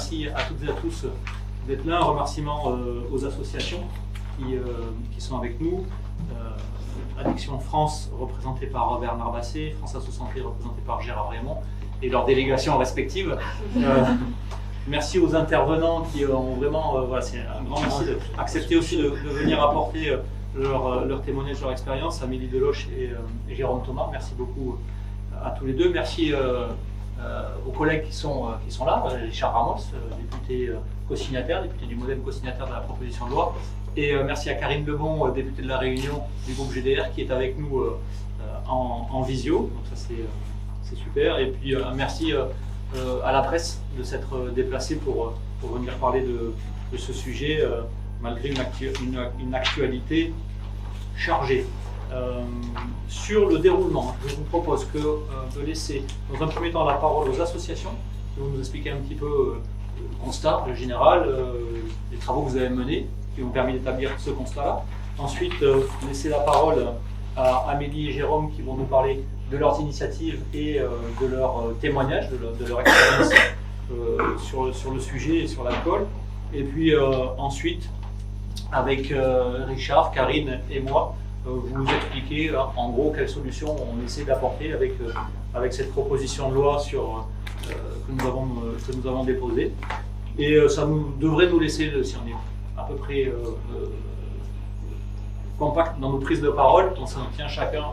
merci à toutes et à tous d'être là. Un remerciement aux associations qui sont avec nous. Addiction France, représentée par Bernard Basset, France Asso Santé, représentée par Gérard Raymond, et leurs délégations respectives. Merci aux intervenants qui ont vraiment, voilà, c'est un grand merci d'accepter aussi de venir apporter leur témoignage, leur expérience. Amélie Deloche et Jérôme Thomas, merci beaucoup à tous les deux. Merci aux collègues qui sont là, Richard Ramos, député co-signataire, député du Modem co-signataire de la proposition de loi. Et merci à Karine Lebon, députée de la Réunion du groupe GDR, qui est avec nous en visio. Donc ça c'est super. Et puis merci à la presse de s'être déplacée pour venir parler de ce sujet, malgré une actualité chargée. Sur le déroulement, je vous propose de laisser dans un premier temps la parole aux associations qui vont nous expliquer un petit peu le constat, le général, les travaux que vous avez menés, qui ont permis d'établir ce constat-là. Ensuite, laisser la parole à Amélie et Jérôme qui vont nous parler de leurs initiatives et de leurs témoignages, de leur expérience sur le sujet et sur l'alcool. Et puis ensuite, avec Richard, Karine et moi, vous expliquer en gros quelles solutions on essaie d'apporter avec cette proposition de loi que nous avons déposée. Et ça devrait nous laisser, si on est à peu près compact dans nos prises de parole, on s'en tient chacun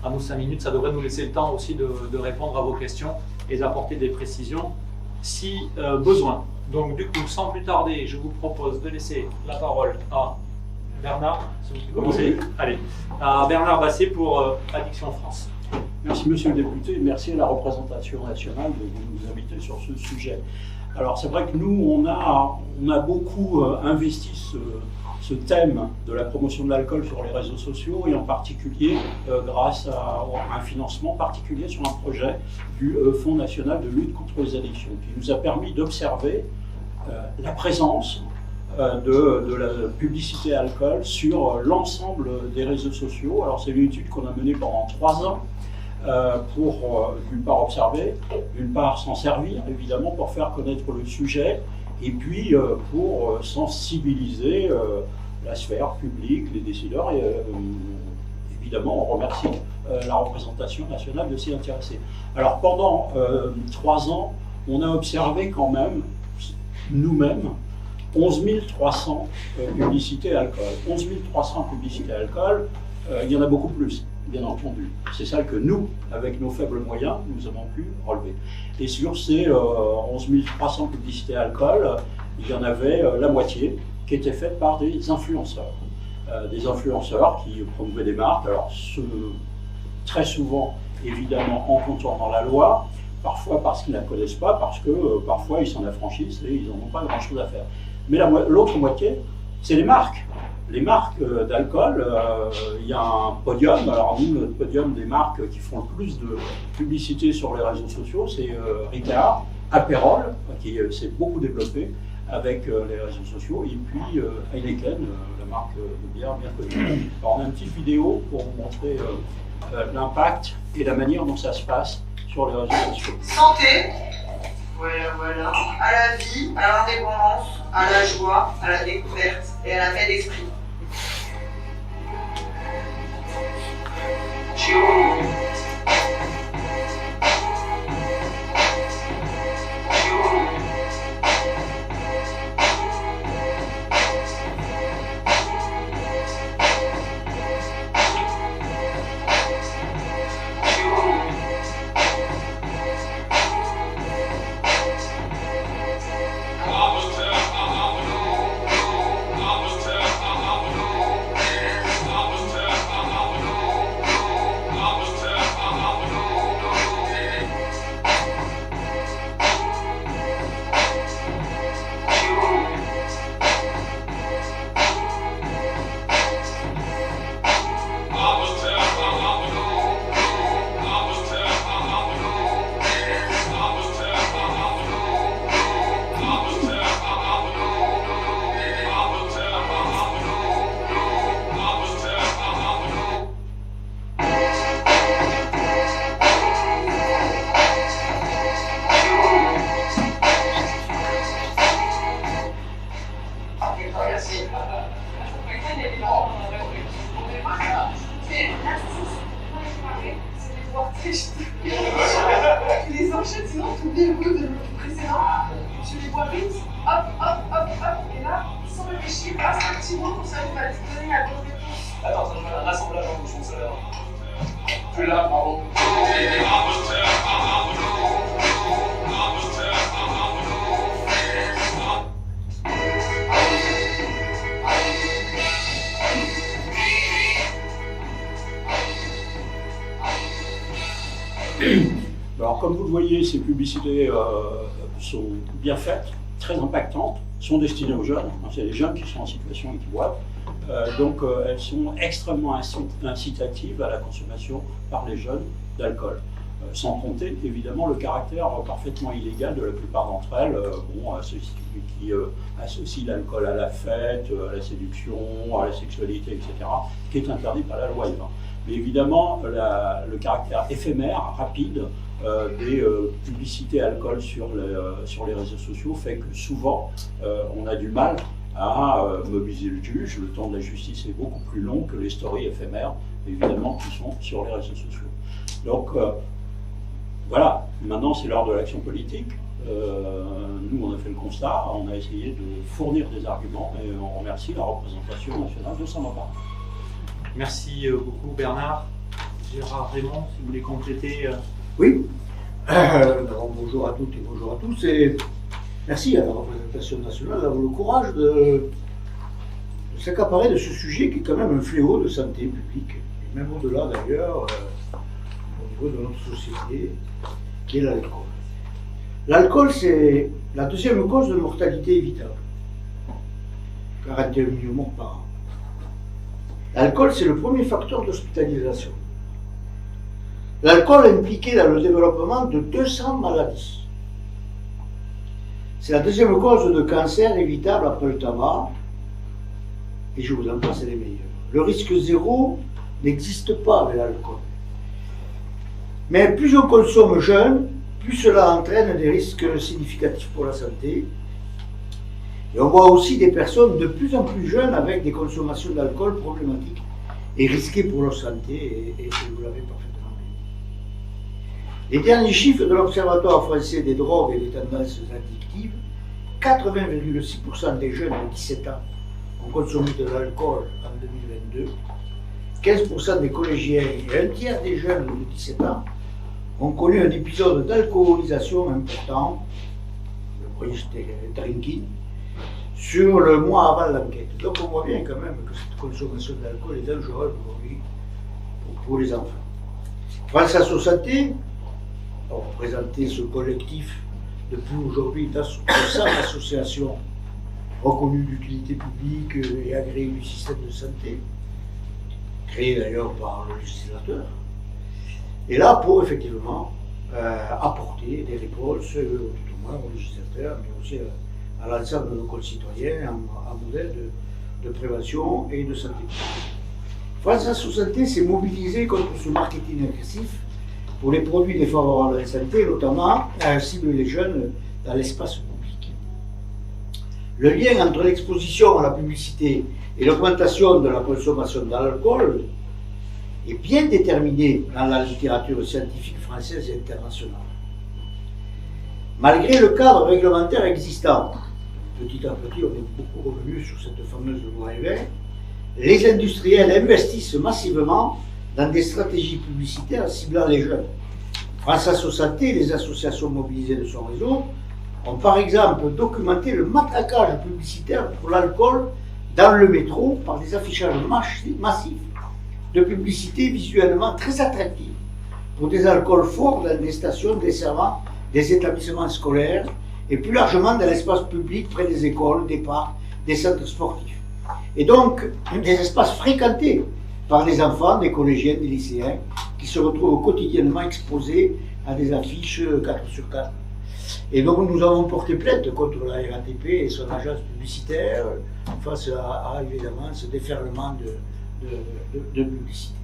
à nos 5 minutes, ça devrait nous laisser le temps aussi de répondre à vos questions et d'apporter des précisions si besoin. Donc du coup, sans plus tarder, je vous propose de laisser la parole à Bernard, c'est vous qui commencez. Allez, à Bernard Basset pour Addiction France. Merci monsieur le député, merci à la représentation nationale de nous inviter sur ce sujet. Alors c'est vrai que nous, on a beaucoup investi ce thème de la promotion de l'alcool sur les réseaux sociaux et en particulier grâce à un financement particulier sur un projet du Fonds national de lutte contre les addictions qui nous a permis d'observer la présence de la publicité alcool sur l'ensemble des réseaux sociaux. Alors c'est une étude qu'on a menée pendant 3 ans pour d'une part observer, d'une part s'en servir évidemment pour faire connaître le sujet et puis pour sensibiliser la sphère publique, les décideurs et évidemment on remercie la représentation nationale de s'y intéresser. Alors pendant 3 ans, on a observé quand même nous-mêmes 11 300 publicités alcool. 11 300 publicités alcool, il y en a beaucoup plus, bien entendu. C'est ça que nous, avec nos faibles moyens, nous avons pu relever. Et sur ces 11 300 publicités alcool, il y en avait la moitié qui étaient faites par des influenceurs. Des influenceurs qui promouvaient des marques, alors très souvent, évidemment, en contournant la loi, parfois parce qu'ils ne la connaissent pas, parce que parfois ils s'en affranchissent et ils n'en ont pas grand-chose à faire. Mais l'autre moitié, c'est les marques. Les marques d'alcool, il y a un podium. Alors nous, notre podium des marques qui font le plus de publicité sur les réseaux sociaux, c'est Ricard, Aperol, qui s'est beaucoup développé avec les réseaux sociaux, et puis Heineken, la marque de bière bien connue. Alors on a une petite vidéo pour vous montrer l'impact et la manière dont ça se passe sur les réseaux sociaux. Santé, voilà, à la vie, à l'indépendance, à la joie, à la découverte et à la paix d'esprit. tu les vois vite, hop, hop, hop, hop, et là, sans réfléchir, passe un petit mot, comme ça, il va te donner la bonne réponse. Attends, ça fait un assemblage en bouchon solaire. Tu l'as, bravo. Alors, comme vous le voyez, ces publicités sont bien faites, très impactantes, sont destinées aux jeunes. C'est les jeunes qui sont en situation et qui boivent. Donc, elles sont extrêmement incitatives à la consommation par les jeunes d'alcool. Sans compter, évidemment, le caractère parfaitement illégal de la plupart d'entre elles, qui associent l'alcool à la fête, à la séduction, à la sexualité, etc., qui est interdit par la loi Evin. Mais évidemment, le caractère éphémère, rapide, des publicités alcool sur les réseaux sociaux fait que souvent, on a du mal à mobiliser le juge. Le temps de la justice est beaucoup plus long que les stories éphémères, évidemment, qui sont sur les réseaux sociaux. Donc, voilà, maintenant c'est l'heure de l'action politique. Nous, on a fait le constat, on a essayé de fournir des arguments et on remercie la représentation nationale de Saint-Martin. Merci beaucoup Bernard. Gérard Raymond, si vous voulez compléter. Oui. D'abord, bonjour à toutes et bonjour à tous. Et merci à la représentation nationale d'avoir le courage de s'accaparer de ce sujet qui est quand même un fléau de santé publique, et même au-delà d'ailleurs, au niveau de notre société, qui est l'alcool. L'alcool, c'est la deuxième cause de mortalité évitable. 41 millions de morts par an. L'alcool, c'est le premier facteur d'hospitalisation. L'alcool est impliqué dans le développement de 200 maladies. C'est la deuxième cause de cancer évitable après le tabac, et je vous en passe les meilleurs. Le risque zéro n'existe pas avec l'alcool. Mais plus on consomme jeune, plus cela entraîne des risques significatifs pour la santé. Et on voit aussi des personnes de plus en plus jeunes avec des consommations d'alcool problématiques et risquées pour leur santé, et vous l'avez parfaitement dit. Les derniers chiffres de l'Observatoire français des drogues et des tendances addictives, 80,6% des jeunes de 17 ans ont consommé de l'alcool en 2022, 15% des collégiens et un tiers des jeunes de 17 ans ont connu un épisode d'alcoolisation important, le binge drinking, sur le mois avant l'enquête. Donc on voit bien quand même que cette consommation d'alcool est dangereuse aujourd'hui pour les enfants. France Asso Santé a représenté ce collectif depuis aujourd'hui 200 associations reconnues d'utilité publique et agréées du système de santé, créées d'ailleurs par le législateur, et là pour effectivement apporter des réponses, tout au moins aux législateurs, mais aussi à l'ensemble de nos concitoyens, un modèle de prévention et de santé publique. France Asso Santé s'est mobilisée contre ce marketing agressif pour les produits défavorables à la santé, notamment cibler les jeunes dans l'espace public. Le lien entre l'exposition à la publicité et l'augmentation de la consommation d'alcool est bien déterminé dans la littérature scientifique française et internationale. Malgré le cadre réglementaire existant, petit à petit, on est beaucoup revenu sur cette fameuse loi Evin, les industriels investissent massivement dans des stratégies publicitaires ciblant les jeunes. France Asso Santé et les associations mobilisées de son réseau ont par exemple documenté le matraquage publicitaire pour l'alcool dans le métro par des affichages massifs de publicités visuellement très attractives pour des alcools forts dans des stations desservant des établissements scolaires et plus largement dans l'espace public près des écoles, des parcs, des centres sportifs. Et donc des espaces fréquentés par des enfants, des collégiens, des lycéens qui se retrouvent quotidiennement exposés à des affiches 4x4. Et donc nous avons porté plainte contre la RATP et son agence publicitaire face à évidemment ce déferlement de publicité.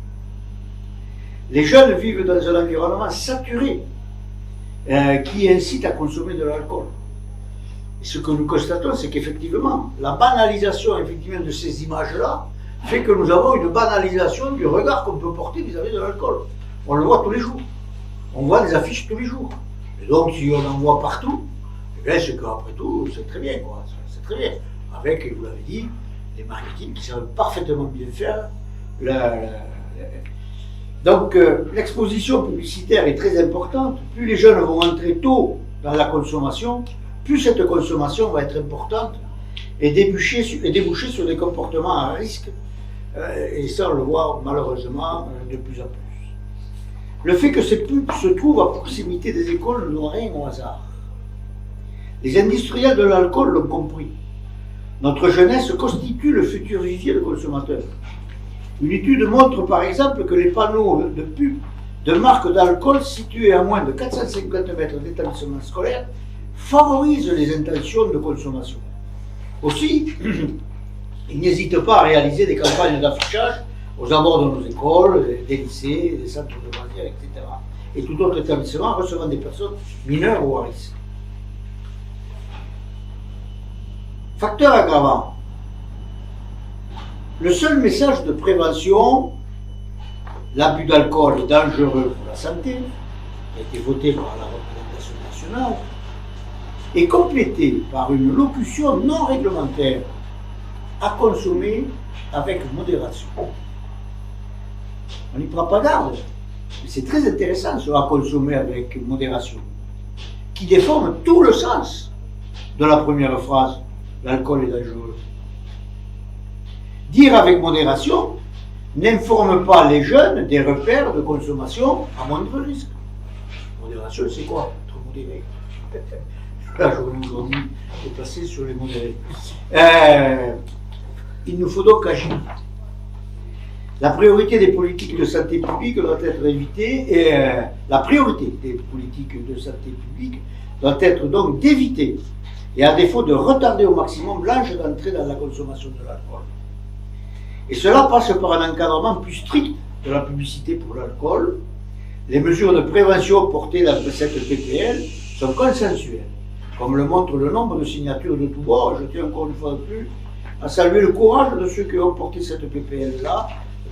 Les jeunes vivent dans un environnement saturé qui incite à consommer de l'alcool. Et ce que nous constatons, c'est qu'effectivement, la banalisation effectivement de ces images-là fait que nous avons une banalisation du regard qu'on peut porter vis-à-vis de l'alcool. On le voit tous les jours. On voit des affiches tous les jours. Et donc, si on en voit partout, Est-ce qu'après tout, c'est très bien, quoi. C'est très bien. Avec, vous l'avez dit, les marketing qui savent parfaitement bien faire. Donc, l'exposition publicitaire est très importante. Plus les jeunes vont entrer tôt dans la consommation, plus cette consommation va être importante et déboucher sur des comportements à risque. Et ça, on le voit malheureusement de plus en plus. Le fait que ces pubs se trouvent à proximité des écoles ne doit rien au hasard. Les industriels de l'alcool l'ont compris. Notre jeunesse constitue le futur vivier de consommateurs. Une étude montre par exemple que les panneaux de pub de marques d'alcool situés à moins de 450 mètres d'établissements scolaires favorisent les intentions de consommation. Aussi, ils n'hésitent pas à réaliser des campagnes d'affichage aux abords de nos écoles, des lycées, des centres de loisirs, etc. Et tout autre établissement recevant des personnes mineures ou à risque. Facteur aggravant. Le seul message de prévention, l'abus d'alcool est dangereux pour la santé, qui a été voté par la représentation nationale, est complété par une locution non réglementaire à consommer avec modération. On n'y prend pas garde, mais c'est très intéressant ce à consommer avec modération, qui déforme tout le sens de la première phrase. L'alcool est dangereux. Dire avec modération n'informe pas les jeunes des repères de consommation à moindre risque. Modération, c'est quoi? Être modéré. La journée aujourd'hui est passée sur les modérés. Il nous faut donc agir. La priorité des politiques de santé publique doit être évitée et la priorité des politiques de santé publique doit être donc d'éviter et à défaut de retarder au maximum l'âge d'entrée dans la consommation de l'alcool. Et cela passe par un encadrement plus strict de la publicité pour l'alcool. Les mesures de prévention portées dans cette PPL sont consensuelles, comme le montre le nombre de signatures de tous bords. Je tiens encore une fois de plus à saluer le courage de ceux qui ont porté cette PPL-là.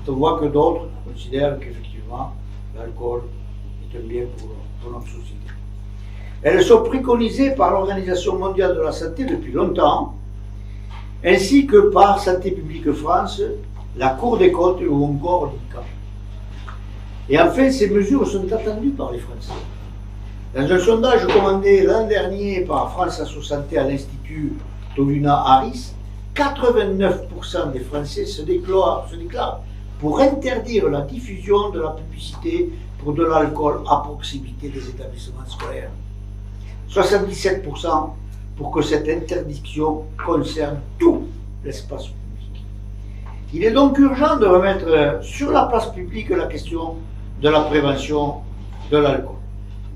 On voit que d'autres considèrent qu'effectivement l'alcool est un bien pour notre société. Elles sont préconisées par l'Organisation mondiale de la santé depuis longtemps, ainsi que par Santé publique France, la Cour des comptes ou encore l'INCA. Et enfin, ces mesures sont attendues par les Français. Dans un sondage commandé l'an dernier par France Asso Santé à l'Institut Toluna Harris, 89% des Français se déclarent pour interdire la diffusion de la publicité pour de l'alcool à proximité des établissements scolaires. 77% pour que cette interdiction concerne tout l'espace public. Il est donc urgent de remettre sur la place publique la question de la prévention de l'alcool,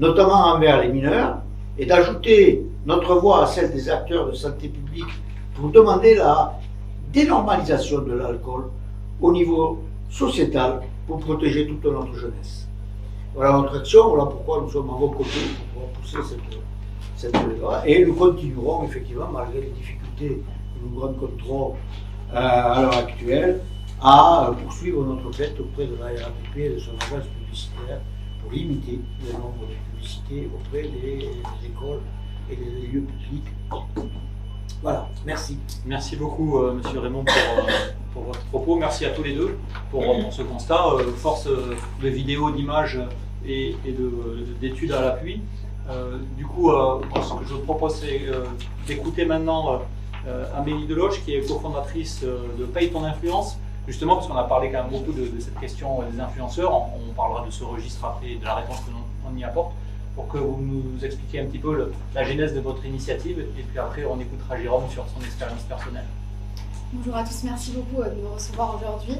notamment envers les mineurs, et d'ajouter notre voix à celle des acteurs de santé publique pour demander la dénormalisation de l'alcool au niveau sociétal pour protéger toute notre jeunesse. Voilà notre action, voilà pourquoi nous sommes à vos côtés pour pouvoir pousser cette loi. Et nous continuerons effectivement, malgré les difficultés que nous rencontrons à l'heure actuelle, à poursuivre notre quête auprès de la RATP et de son agence publicitaire pour limiter le nombre de publicités auprès des écoles et des lieux publics. Voilà, merci. Merci beaucoup, Monsieur Raymond, pour votre propos. Merci à tous les deux pour ce constat. Force de vidéos, d'images et d'études à l'appui. Du coup, ce que je vous propose, c'est d'écouter maintenant Amélie Deloche, qui est cofondatrice de Paye ton influence, justement parce qu'on a parlé quand même beaucoup de cette question des influenceurs. On parlera de ce registre après, de la réponse que l'on y apporte, pour que vous nous expliquiez un petit peu la genèse de votre initiative, et puis après on écoutera Jérôme sur son expérience personnelle. Bonjour à tous, merci beaucoup de me recevoir aujourd'hui.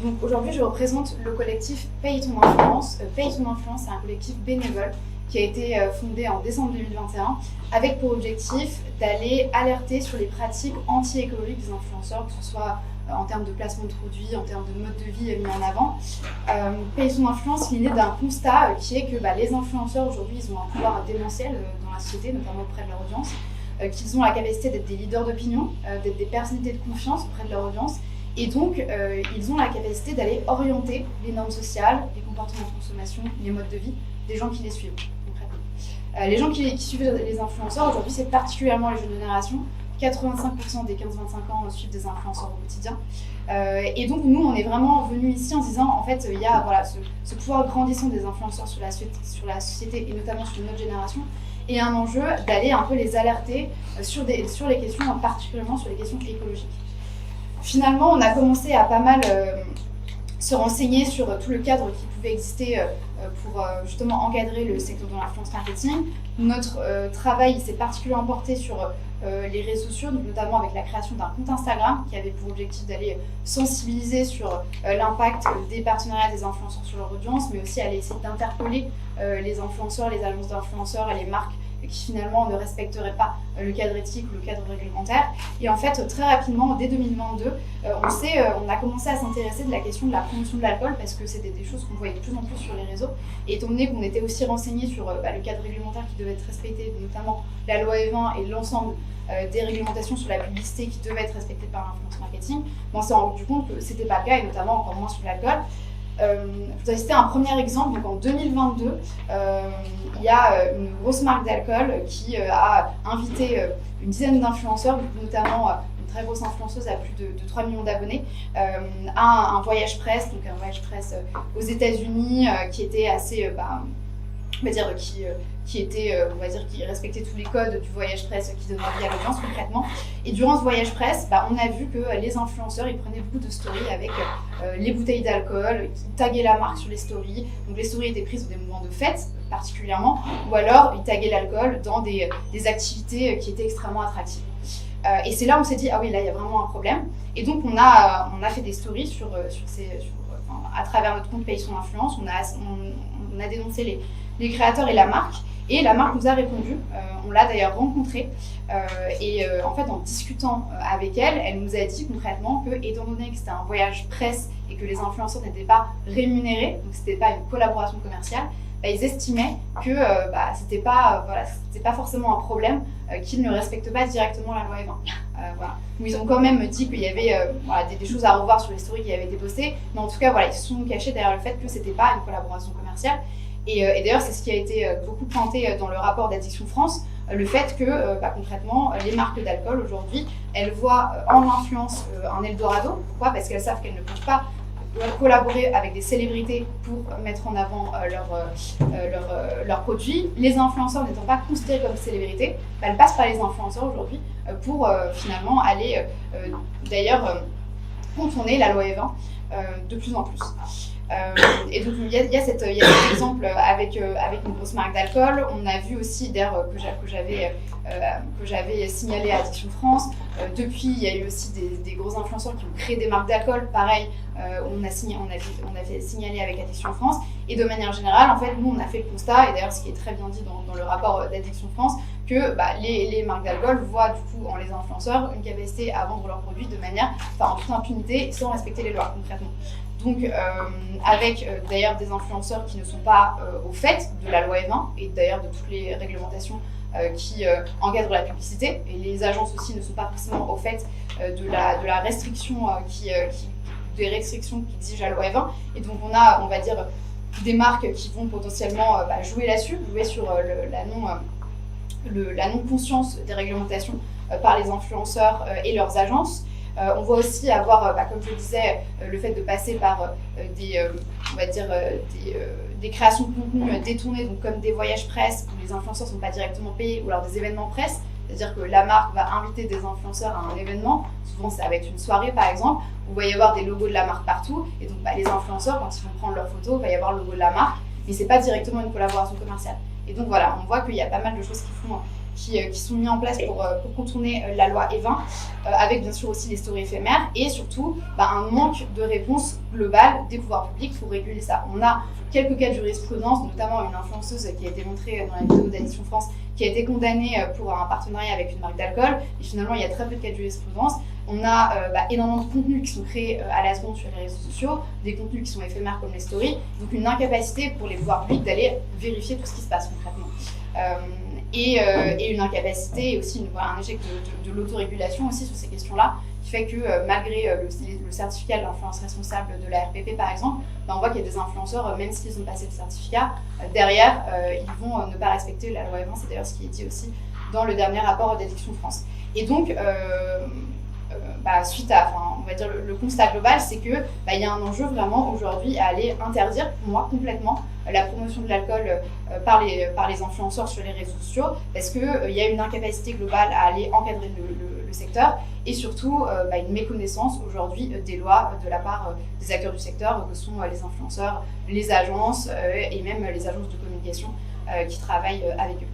Donc aujourd'hui, je représente le collectif Paye ton influence. Paye ton influence, c'est un collectif bénévole qui a été fondé en décembre 2021 avec pour objectif d'aller alerter sur les pratiques anti-écologiques des influenceurs, que ce soit en termes de placement de produits, en termes de mode de vie mis en avant. Paye ton influence, il est né d'un constat qui est que les influenceurs aujourd'hui, ils ont un pouvoir démentiel dans la société, notamment auprès de leur audience, qu'ils ont la capacité d'être des leaders d'opinion, d'être des personnalités de confiance auprès de leur audience, et donc ils ont la capacité d'aller orienter les normes sociales, les comportements de consommation, les modes de vie des gens qui les suivent concrètement. Les gens qui suivent les influenceurs aujourd'hui, c'est particulièrement les jeunes générations. 85% des 15-25 ans suivent des influenceurs au quotidien. Et donc nous, on est vraiment venus ici en se disant, en fait, il y a voilà, ce pouvoir grandissant des influenceurs sur la société et notamment sur notre génération, et un enjeu d'aller un peu les alerter sur les questions, particulièrement sur les questions écologiques. Finalement, on a commencé à pas mal se renseigner sur tout le cadre qui pouvait exister pour justement encadrer le secteur de l'influence marketing. Notre travail s'est particulièrement porté sur les réseaux sociaux, notamment avec la création d'un compte Instagram qui avait pour objectif d'aller sensibiliser sur l'impact des partenariats des influenceurs sur leur audience, mais aussi aller essayer d'interpeller les influenceurs, les agences d'influenceurs et les marques qui finalement ne respecteraient pas le cadre éthique ou le cadre réglementaire. Et en fait, très rapidement, dès 2022, on a commencé à s'intéresser de la question de la promotion de l'alcool parce que c'était des choses qu'on voyait de plus en plus sur les réseaux. Et étant donné qu'on était aussi renseigné sur le cadre réglementaire qui devait être respecté, notamment la loi E20 et l'ensemble des réglementations sur la publicité qui devaient être respectées par l'influence marketing, on s'est rendu compte que c'était pas le cas, et notamment encore moins sur l'alcool. Je vais citer un premier exemple. Donc en 2022, il y a une grosse marque d'alcool qui a invité une dizaine d'influenceurs, notamment une très grosse influenceuse à plus de 3 millions d'abonnés, à un voyage presse, donc un voyage presse aux États-Unis qui était assez, on va dire, qui respectait tous les codes du voyage presse qui donnait envie à l'audience concrètement. Et durant ce voyage presse, on a vu que les influenceurs, ils prenaient beaucoup de stories avec les bouteilles d'alcool, qui taguaient la marque sur les stories. Donc les stories étaient prises dans des moments de fête particulièrement, ou alors ils taguaient l'alcool dans des activités qui étaient extrêmement attractives. Et c'est là où on s'est dit, ah oui, là il y a vraiment un problème. Et donc on a fait des stories à travers notre compte Paye son influence. On a dénoncé les créateurs et la marque. Et la marque nous a répondu, on l'a d'ailleurs rencontrée, en fait en discutant avec elle, elle nous a dit concrètement que, étant donné que c'était un voyage presse et que les influenceurs n'étaient pas rémunérés, donc c'était pas une collaboration commerciale, ils estimaient que c'était pas forcément un problème qu'ils ne respectent pas directement la loi E20. Voilà. Donc, ils ont quand même dit qu'il y avait des choses à revoir sur les stories qui avaient été postées, mais en tout cas ils se sont cachés derrière le fait que c'était pas une collaboration commerciale. Et d'ailleurs, c'est ce qui a été beaucoup pointé dans le rapport d'Addiction France, le fait que concrètement, les marques d'alcool aujourd'hui, elles voient en l'influence un Eldorado. Pourquoi ? Parce qu'elles savent qu'elles ne peuvent pas collaborer avec des célébrités pour mettre en avant leurs produits. Les influenceurs n'étant pas considérés comme célébrités, elles passent par les influenceurs aujourd'hui pour finalement aller d'ailleurs contourner la loi E20 de plus en plus. Et donc il y a cet exemple avec une grosse marque d'alcool. On a vu aussi d'ailleurs que j'avais signalé à Addiction France. Depuis, il y a eu aussi des gros influenceurs qui ont créé des marques d'alcool. Pareil, on avait signalé avec Addiction France. Et de manière générale, en fait, nous on a fait le constat, et d'ailleurs ce qui est très bien dit dans le rapport d'Addiction France, que les marques d'alcool voient du coup en les influenceurs une capacité à vendre leurs produits en toute impunité, sans respecter les lois concrètement. Donc, avec d'ailleurs des influenceurs qui ne sont pas au fait de la loi E20 et d'ailleurs de toutes les réglementations qui encadrent la publicité, et les agences aussi ne sont pas forcément au fait de la restriction des restrictions qui exigent la loi E20. Et donc on va dire des marques qui vont potentiellement jouer là-dessus, jouer sur la non-conscience des réglementations par les influenceurs et leurs agences. On va aussi avoir, comme je le disais, le fait de passer par des créations de contenu détournées, donc comme des voyages presse où les influenceurs ne sont pas directement payés, ou alors des événements presse, c'est-à-dire que la marque va inviter des influenceurs à un événement, souvent ça va être une soirée par exemple, où il va y avoir des logos de la marque partout, et donc les influenceurs, quand ils vont prendre leurs photos, il va y avoir le logo de la marque, mais c'est pas directement une collaboration commerciale. Et donc voilà, on voit qu'il y a pas mal de choses qui sont mises en place pour contourner la loi E20, avec bien sûr aussi les stories éphémères, et surtout un manque de réponse globale des pouvoirs publics pour réguler ça. On a quelques cas de jurisprudence, notamment une influenceuse qui a été montrée dans la vidéo d'Addiction France, qui a été condamnée pour un partenariat avec une marque d'alcool, et finalement il y a très peu de cas de jurisprudence. On a énormément de contenus qui sont créés à la seconde sur les réseaux sociaux, des contenus qui sont éphémères comme les stories, donc une incapacité pour les pouvoirs publics d'aller vérifier tout ce qui se passe concrètement. et une incapacité et aussi un échec de l'autorégulation aussi sur ces questions-là, qui fait que malgré le certificat de l'influence responsable de la RPP par exemple, on voit qu'il y a des influenceurs, même s'ils ont passé le certificat, derrière ils vont ne pas respecter la loi Evin. C'est d'ailleurs ce qui est dit aussi dans le dernier rapport d'Addiction France. Et donc suite à, on va dire le constat global, c'est que il y a un enjeu vraiment aujourd'hui à aller interdire, pour moi complètement, la promotion de l'alcool par les influenceurs sur les réseaux sociaux, parce qu'il y a une incapacité globale à aller encadrer le secteur, et surtout une méconnaissance aujourd'hui des lois de la part des acteurs du secteur, que sont les influenceurs, les agences et même les agences de communication qui travaillent avec eux.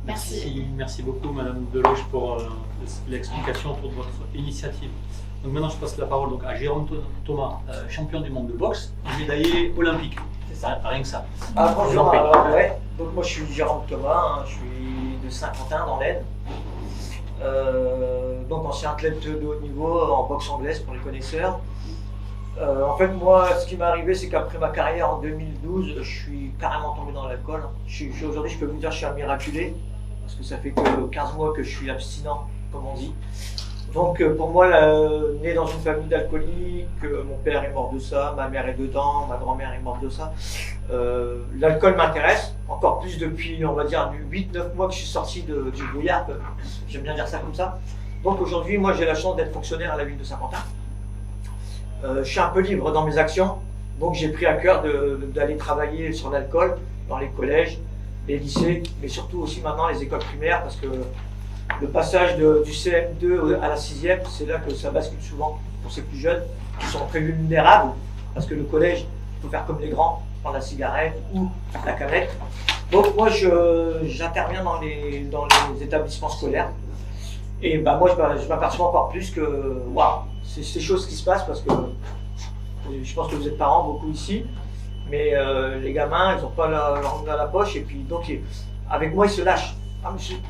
Merci beaucoup Madame Deloche pour l'explication autour de votre initiative. Donc maintenant je passe la parole donc, à Jérôme Thomas, champion du monde de boxe, médaillé olympique. C'est ça, rien que ça. Bonjour, donc moi je suis Jérôme Thomas, je suis de Saint-Quentin dans l'Aisne. Donc ancien athlète de haut niveau en boxe anglaise pour les connaisseurs. En fait, moi, ce qui m'est arrivé, c'est qu'après ma carrière en 2012, je suis carrément tombé dans l'alcool. Aujourd'hui, je peux vous dire que je suis un miraculé, parce que ça fait que 15 mois que je suis abstinent, comme on dit. Donc, pour moi, né dans une famille d'alcooliques, mon père est mort de ça, ma mère est dedans, ma grand-mère est morte de ça. L'alcool m'intéresse, encore plus depuis, on va dire, 8-9 mois que je suis sorti du brouillard. J'aime bien dire ça comme ça. Donc aujourd'hui, moi, j'ai la chance d'être fonctionnaire à la ville de Saint-Quentin. Je suis un peu libre dans mes actions, donc j'ai pris à cœur d'aller travailler sur l'alcool dans les collèges, les lycées, mais surtout aussi maintenant les écoles primaires, parce que le passage du CM2 à la 6e, c'est là que ça bascule souvent pour ces plus jeunes qui sont très vulnérables, parce que le collège, il faut faire comme les grands, prendre la cigarette ou la canette. Donc moi, j'interviens dans les établissements scolaires, et moi, je m'aperçois encore plus que, waouh, c'est ces choses qui se passent, parce que je pense que vous êtes parents, beaucoup ici, mais les gamins, ils n'ont pas leur main dans la poche, et puis donc avec moi, ils se lâchent.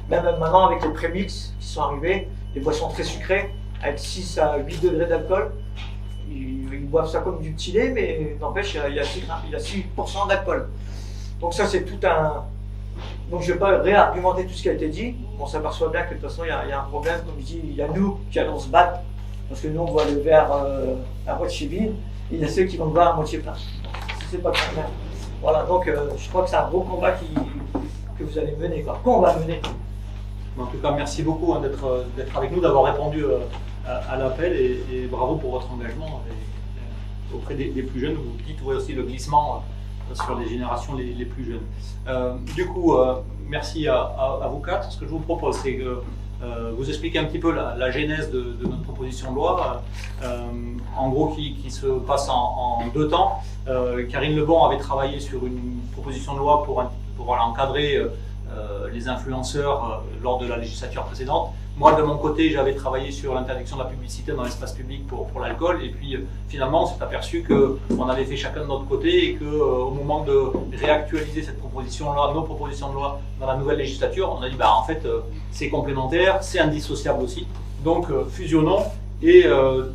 Même maintenant, avec les prémix qui sont arrivés, les boissons très sucrées, avec 6 à 8 degrés d'alcool, ils boivent ça comme du petit lait, mais n'empêche, il y a 6% d'alcool. Donc ça, c'est tout un... Donc je ne vais pas réargumenter tout ce qui a été dit. On s'aperçoit bien que de toute façon, il y a un problème. Comme je dis, il y a nous qui allons se battre, parce que nous, on voit le verre à moitié vide, et il y a ceux qui vont le voir à moitié plein. C'est pas très bien. Voilà, donc je crois que c'est un gros combat que vous allez mener, qu'on va mener. En tout cas, merci beaucoup d'être avec nous, d'avoir répondu à l'appel, et bravo pour votre engagement auprès des plus jeunes. Vous dites aussi le glissement sur les générations les plus jeunes. Du coup, merci à vous quatre. Ce que je vous propose, c'est que vous expliquez un petit peu la genèse de notre proposition de loi, en gros qui se passe en 2 temps. Karine Lebon avait travaillé sur une proposition de loi pour encadrer les influenceurs lors de la législature précédente. Moi, de mon côté, j'avais travaillé sur l'interdiction de la publicité dans l'espace public pour l'alcool, et puis finalement, on s'est aperçu qu'on avait fait chacun de notre côté, et qu'au moment de réactualiser cette proposition de loi, nos propositions de loi dans la nouvelle législature, on a dit en fait c'est complémentaire, c'est indissociable aussi, donc fusionnons et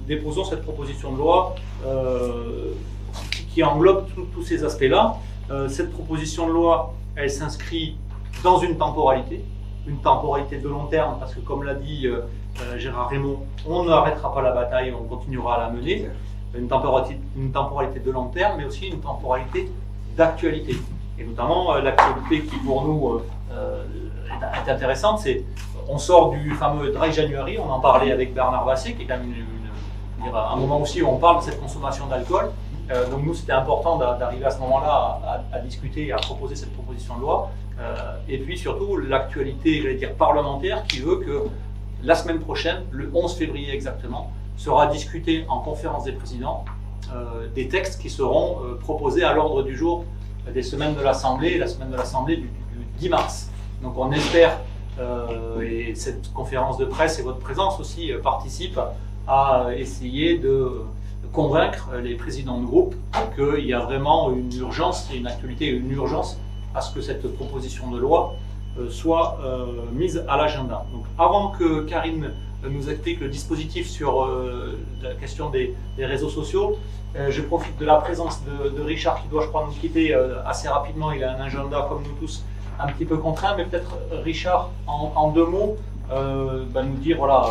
déposons cette proposition de loi qui englobe tous ces aspects-là. Cette proposition de loi, elle s'inscrit dans une temporalité de long terme, parce que comme l'a dit Gérard Raymond, on n'arrêtera pas la bataille, on continuera à la mener. Une temporalité de long terme, mais aussi une temporalité d'actualité. Et notamment l'actualité qui pour nous est intéressante, c'est on sort du fameux Dry January, on en parlait avec Bernard Basset, qui est quand même un moment aussi où on parle de cette consommation d'alcool. Donc nous, c'était important d'arriver à ce moment-là à discuter et à proposer cette proposition de loi. Et puis surtout l'actualité, j'allais dire parlementaire, qui veut que la semaine prochaine, le 11 février exactement, sera discuté en conférence des présidents des textes qui seront proposés à l'ordre du jour des semaines de l'Assemblée, la semaine de l'Assemblée du 10 mars. Donc on espère, et cette conférence de presse et votre présence aussi participe à essayer de convaincre les présidents de groupe qu'il y a vraiment une urgence, et une actualité et une urgence à ce que cette proposition de loi soit mise à l'agenda. Donc avant que Karine nous explique le dispositif sur la question des réseaux sociaux, je profite de la présence de Richard qui doit, je crois, nous quitter assez rapidement. Il a un agenda comme nous tous un petit peu contraint, mais peut-être Richard, en 2 mots, nous dire voilà,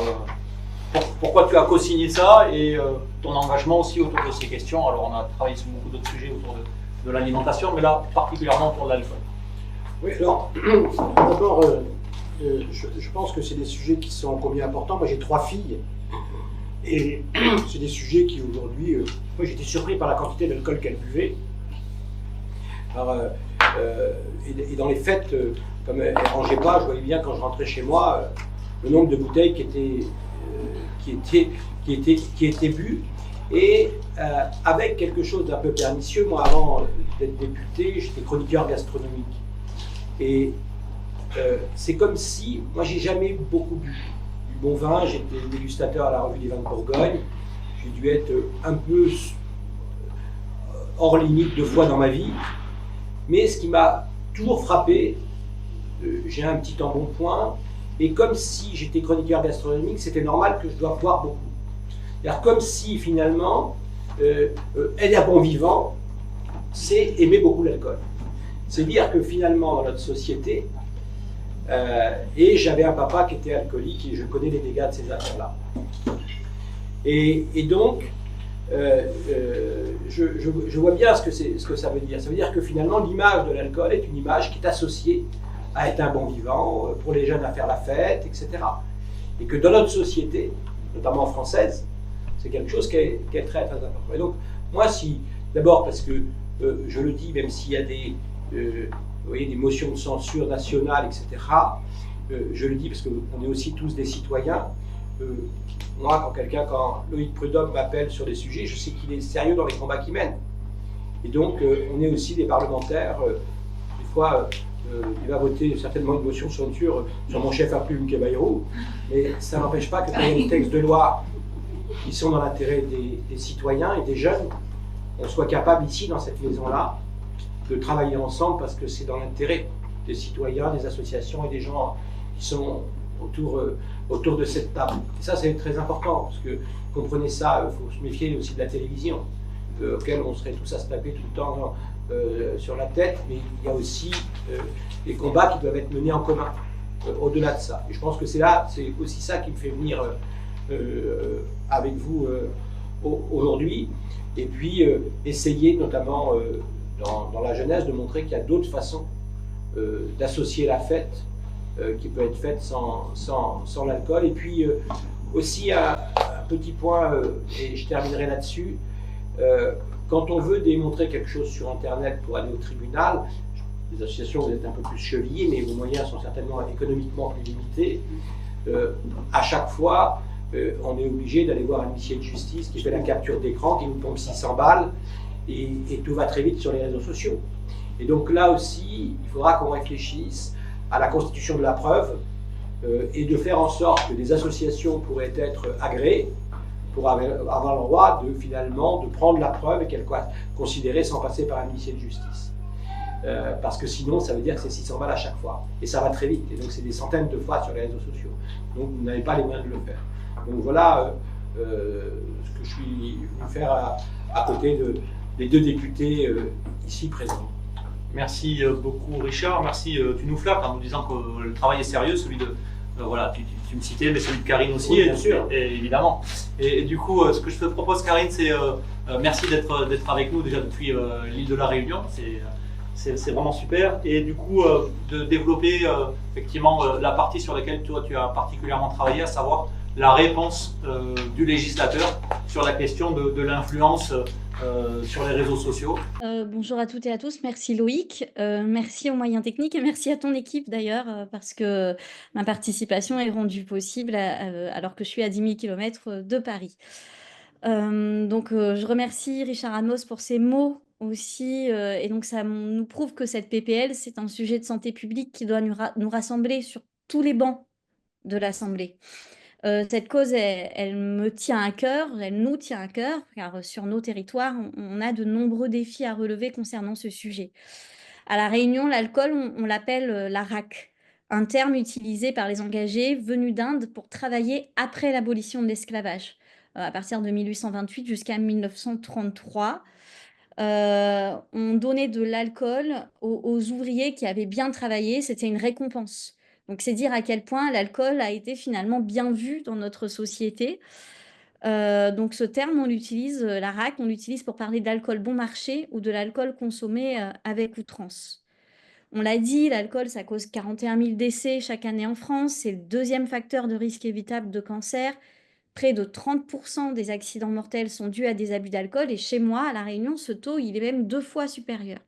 pourquoi tu as co-signé ça et ton engagement aussi autour de ces questions. Alors on a travaillé sur beaucoup d'autres sujets autour de l'alimentation, mais là particulièrement autour de l'alcool. Oui, alors, d'abord, je pense que c'est des sujets qui sont combien importants. Moi j'ai 3 filles, et c'est des sujets qui aujourd'hui, moi j'étais surpris par la quantité d'alcool qu'elles buvaient. Alors, et dans les fêtes, comme elles ne rangeaient pas, je voyais bien quand je rentrais chez moi, le nombre de bouteilles qui étaient bues. Et avec quelque chose d'un peu pernicieux, moi avant d'être député, j'étais chroniqueur gastronomique. Et c'est comme si, moi j'ai jamais beaucoup bu du bon vin, j'étais dégustateur à la Revue des Vins de Bourgogne, j'ai dû être un peu hors limite 2 fois dans ma vie, mais ce qui m'a toujours frappé, j'ai un petit embonpoint, et comme si j'étais chroniqueur gastronomique, c'était normal que je dois boire beaucoup. C'est-à-dire comme si finalement, être un bon vivant, c'est aimer beaucoup l'alcool. C'est dire que finalement dans notre société, et j'avais un papa qui était alcoolique et je connais les dégâts de ces affaires-là. Et donc, je vois bien ce que ça veut dire. Ça veut dire que finalement l'image de l'alcool est une image qui est associée à être un bon vivant, pour les jeunes à faire la fête, etc. Et que dans notre société, notamment française, c'est quelque chose qui est très très important. Et donc, moi, d'abord parce que, je le dis, même s'il y a des motions de censure nationale, etc., je le dis parce qu'on est aussi tous des citoyens. Moi, quand Loïc Prudhomme m'appelle sur des sujets, je sais qu'il est sérieux dans les combats qu'il mène. Et donc, on est aussi des parlementaires. Des fois, il va voter certainement une motion de censure sur mon chef à plume, qui est Bayrou, mais ça n'empêche pas que quand il y a des textes de loi qui sont dans l'intérêt des citoyens et des jeunes, on soit capable ici, dans cette maison-là, de travailler ensemble parce que c'est dans l'intérêt des citoyens, des associations et des gens qui sont autour de cette table. Et ça, c'est très important, parce que, comprenez ça, il faut se méfier aussi de la télévision, auquel on serait tous à se taper tout le temps sur la tête, mais il y a aussi des combats qui doivent être menés en commun, au-delà de ça. Et je pense que c'est aussi ça qui me fait venir avec vous aujourd'hui, et puis essayer notamment dans la jeunesse de montrer qu'il y a d'autres façons d'associer la fête qui peut être faite sans l'alcool. Et puis aussi un petit point, et je terminerai là-dessus, quand on veut démontrer quelque chose sur Internet pour aller au tribunal, les associations, vous êtes un peu plus chevillées, mais vos moyens sont certainement économiquement plus limités. À chaque fois, on est obligé d'aller voir un huissier de justice qui fait la capture d'écran, qui nous pompe 600 balles, et tout va très vite sur les réseaux sociaux. Et donc là aussi, il faudra qu'on réfléchisse à la constitution de la preuve et de faire en sorte que des associations pourraient être agréées pour avoir le droit de prendre la preuve et qu'elle soit considérée sans passer par un huissier de justice. Parce que sinon, ça veut dire que c'est 600 balles à chaque fois. Et ça va très vite. Et donc, c'est des centaines de fois sur les réseaux sociaux. Donc, vous n'avez pas les moyens de le faire. Donc, voilà ce que je suis venu faire à côté des 2 députés ici présents. Merci beaucoup Richard, merci, tu nous flattes en nous disant que le travail est sérieux, celui de, voilà, tu me citais, mais celui de Karine aussi, oui, bien sûr. Et évidemment. Et du coup, ce que je te propose Karine, c'est merci d'être avec nous déjà depuis l'île de la Réunion, c'est vraiment super, et du coup de développer effectivement la partie sur laquelle toi tu as particulièrement travaillé, à savoir la réponse du législateur sur la question de l'influence sur les réseaux sociaux. Bonjour à toutes et à tous, merci Loïc, merci aux moyens techniques et merci à ton équipe d'ailleurs, parce que ma participation est rendue possible alors que je suis à 10 000 km de Paris. Je remercie Richard Anos pour ses mots aussi, et donc ça nous prouve que cette PPL, c'est un sujet de santé publique qui doit nous rassembler sur tous les bancs de l'Assemblée. Cette cause, elle me tient à cœur, elle nous tient à cœur, car sur nos territoires, on a de nombreux défis à relever concernant ce sujet. À La Réunion, l'alcool, on l'appelle la RAC, un terme utilisé par les engagés venus d'Inde pour travailler après l'abolition de l'esclavage, à partir de 1828 jusqu'à 1933. On donnait de l'alcool aux ouvriers qui avaient bien travaillé, c'était une récompense. Donc c'est dire à quel point l'alcool a été finalement bien vu dans notre société. Donc ce terme, on l'utilise, la RAC, on l'utilise pour parler d'alcool bon marché ou de l'alcool consommé avec outrance. On l'a dit, l'alcool, ça cause 41 000 décès chaque année en France. C'est le deuxième facteur de risque évitable de cancer. Près de 30% des accidents mortels sont dus à des abus d'alcool. Et chez moi, à La Réunion, ce taux, il est même 2 fois supérieur.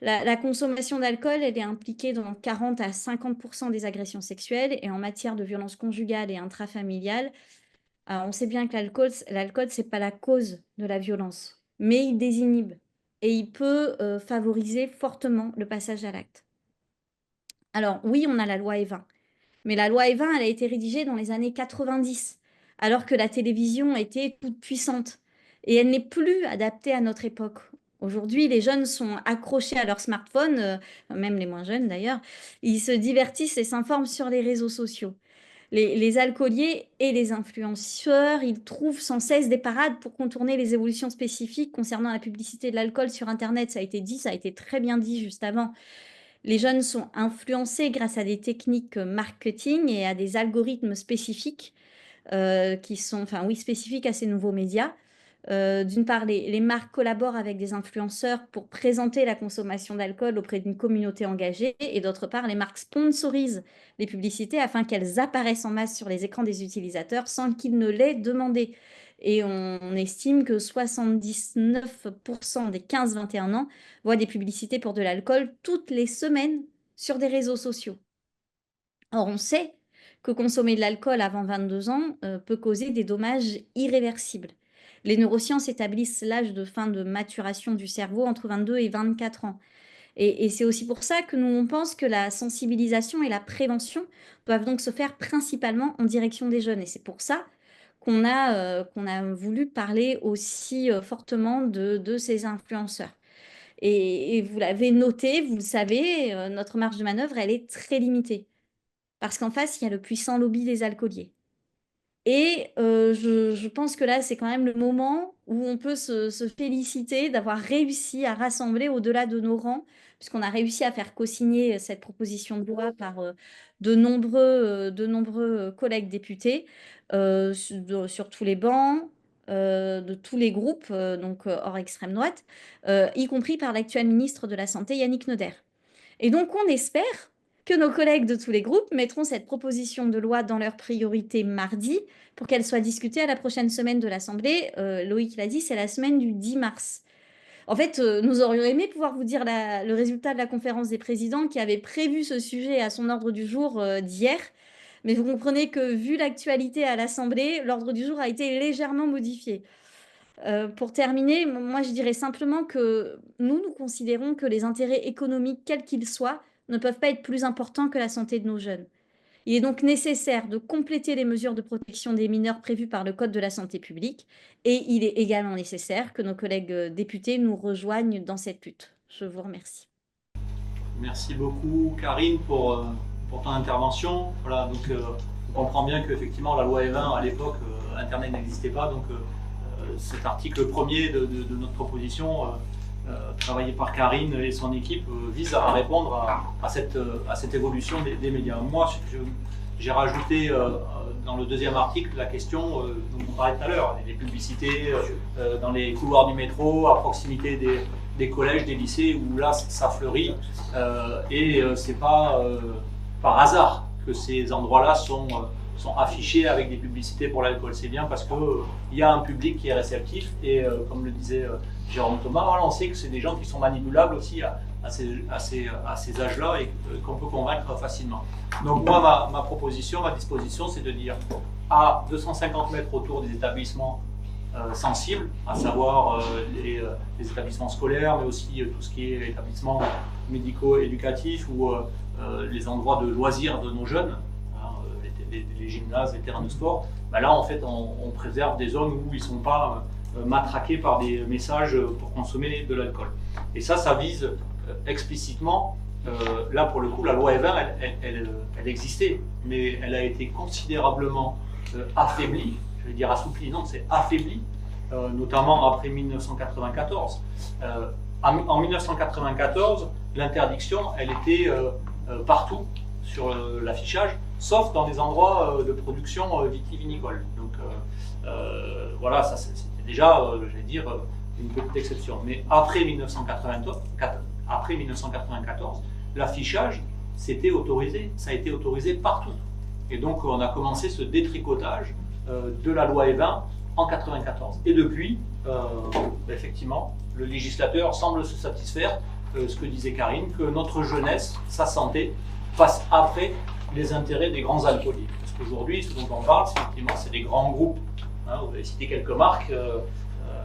La consommation d'alcool, elle est impliquée dans 40 à 50% des agressions sexuelles. Et en matière de violence conjugale et intrafamiliale, on sait bien que l'alcool, ce n'est pas la cause de la violence, mais il désinhibe et il peut favoriser fortement le passage à l'acte. Alors oui, on a la loi E20, mais la loi E20, elle a été rédigée dans les années 90, alors que la télévision était toute puissante et elle n'est plus adaptée à notre époque. Aujourd'hui, les jeunes sont accrochés à leur smartphone, même les moins jeunes d'ailleurs, ils se divertissent et s'informent sur les réseaux sociaux. Les alcooliers et les influenceurs, ils trouvent sans cesse des parades pour contourner les évolutions spécifiques concernant la publicité de l'alcool sur Internet. Ça a été dit, ça a été très bien dit juste avant. Les jeunes sont influencés grâce à des techniques marketing et à des algorithmes spécifiques qui sont, spécifiques à ces nouveaux médias. D'une part, les marques collaborent avec des influenceurs pour présenter la consommation d'alcool auprès d'une communauté engagée. Et d'autre part, les marques sponsorisent les publicités afin qu'elles apparaissent en masse sur les écrans des utilisateurs sans qu'ils ne l'aient demandé. Et on estime que 79% des 15-21 ans voient des publicités pour de l'alcool toutes les semaines sur des réseaux sociaux. Or, on sait que consommer de l'alcool avant 22 ans peut causer des dommages irréversibles. Les neurosciences établissent l'âge de fin de maturation du cerveau entre 22 et 24 ans. Et c'est aussi pour ça que nous, on pense que la sensibilisation et la prévention doivent donc se faire principalement en direction des jeunes. Et c'est pour ça qu'on a voulu parler aussi fortement de ces influenceurs. Et vous l'avez noté, vous le savez, notre marge de manœuvre, elle est très limitée. Parce qu'en face, il y a le puissant lobby des alcooliers. Et je pense que là, c'est quand même le moment où on peut se féliciter d'avoir réussi à rassembler au-delà de nos rangs, puisqu'on a réussi à faire co-signer cette proposition de loi par de nombreux collègues députés sur tous les bancs, de tous les groupes, donc hors extrême droite, y compris par l'actuel ministre de la Santé, Yannick Neuder. Et donc, on espère que nos collègues de tous les groupes mettront cette proposition de loi dans leur priorité mardi pour qu'elle soit discutée à la prochaine semaine de l'Assemblée. Loïc l'a dit, c'est la semaine du 10 mars. En fait, nous aurions aimé pouvoir vous dire le résultat de la conférence des présidents qui avait prévu ce sujet à son ordre du jour d'hier. Mais vous comprenez que, vu l'actualité à l'Assemblée, l'ordre du jour a été légèrement modifié. Pour terminer, moi, je dirais simplement que nous considérons que les intérêts économiques, quels qu'ils soient, ne peuvent pas être plus importants que la santé de nos jeunes. Il est donc nécessaire de compléter les mesures de protection des mineurs prévues par le Code de la santé publique et il est également nécessaire que nos collègues députés nous rejoignent dans cette lutte. Je vous remercie. Merci beaucoup Karine pour ton intervention. Voilà, donc on comprend bien qu'effectivement la loi E20 à l'époque, Internet n'existait pas, donc cet article premier de notre proposition travaillé par Karine et son équipe vise à répondre à cette évolution des médias. Moi, j'ai rajouté dans le deuxième article la question dont on parlait tout à l'heure, les publicités dans les couloirs du métro, à proximité des collèges, des lycées, où là ça fleurit et c'est pas par hasard que ces endroits-là sont affichés avec des publicités pour l'alcool. C'est bien parce qu'il y a un public qui est réceptif et comme le disait Jérôme Thomas, voilà, on sait que c'est des gens qui sont manipulables aussi à ces âges-là et qu'on peut convaincre facilement. Donc moi, ma proposition, ma disposition, c'est de dire à 250 mètres autour des établissements sensibles, à savoir les établissements scolaires, mais aussi tout ce qui est établissements médico-éducatifs ou les endroits de loisirs de nos jeunes, les gymnases, les terrains de sport, ben là en fait on préserve des zones où ils ne sont pas matraqués par des messages pour consommer de l'alcool. Et ça vise explicitement, là pour le coup la loi E20 elle existait, mais elle a été considérablement affaiblie, je vais dire assouplie, non c'est affaiblie notamment après 1994. En 1994, l'interdiction, elle était partout sur l'affichage, sauf dans des endroits de production vitivinicole. Donc voilà, ça c'était déjà, j'allais dire, une petite exception. Mais après 1994, l'affichage, c'était autorisé, ça a été autorisé partout. Et donc on a commencé ce détricotage de la loi Evin en 1994. Et depuis, effectivement, le législateur semble se satisfaire, ce que disait Karine, que notre jeunesse, sa santé, passe après les intérêts des grands alcooliers. Parce qu'aujourd'hui, ce dont on parle, effectivement, c'est des grands groupes. Hein, vous avez cité quelques marques,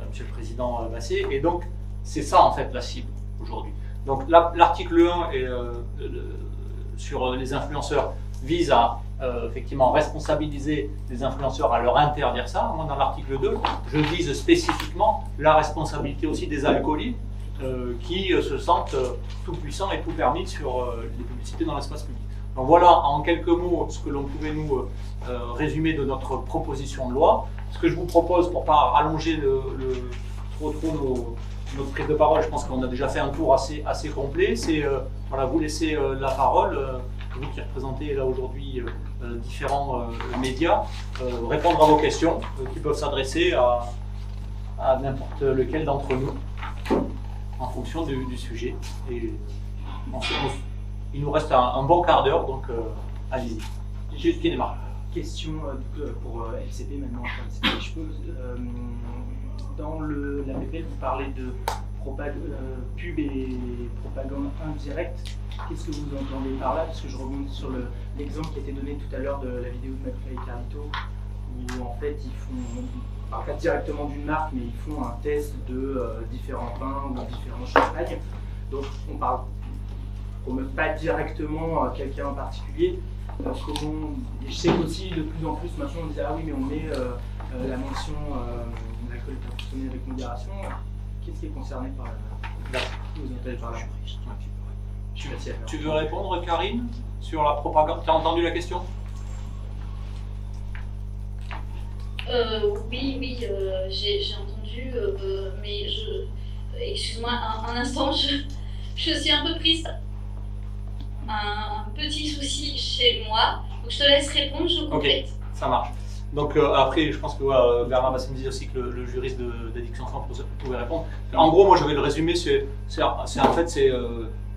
Monsieur le Président Massé, et donc c'est ça en fait la cible aujourd'hui. Donc l'article 1 sur les influenceurs vise à effectivement responsabiliser les influenceurs, à leur interdire ça. Moi, dans l'article 2, je vise spécifiquement la responsabilité aussi des alcooliers qui se sentent tout puissants et tout permis sur les publicités dans l'espace public. Donc voilà en quelques mots ce que l'on pouvait nous résumer de notre proposition de loi. Ce que je vous propose, pour ne pas allonger trop notre prise de parole, je pense qu'on a déjà fait un tour assez complet, c'est voilà, vous laisser la parole, vous qui représentez là aujourd'hui différents médias, répondre à vos questions qui peuvent s'adresser à n'importe lequel d'entre nous en fonction du sujet. Et il nous reste un bon quart d'heure, donc allez-y. Qui démarre. Question pour LCP maintenant. Je peux, dans la PPL, vous parlez de pub et propagande indirecte. Qu'est-ce que vous entendez par là? Parce que je rebondis sur l'exemple qui a été donné tout à l'heure de la vidéo de McFly et Carlito, où en fait ils parlent pas directement d'une marque, mais ils font un test de différents vins ou différents champagnes. Donc on parle, on ne met pas directement quelqu'un en particulier. Je sais qu'aussi de plus en plus maintenant on disait ah oui mais on met la mention l'alcool est à consommer avec modération. Qu'est-ce qui est concerné par la vous entendez par là? Tu veux répondre, Karine, sur la propagande? Tu as entendu la question? Oui, j'ai entendu, mais excuse-moi un instant, je suis un peu prise. Un petit souci chez moi, donc je te laisse répondre, je complète. Ok, ça marche. Donc après, je pense que Bernard Basset me disait aussi que le juriste d'Addiction France pouvait répondre. En gros, moi je vais le résumer, c'est en fait c'est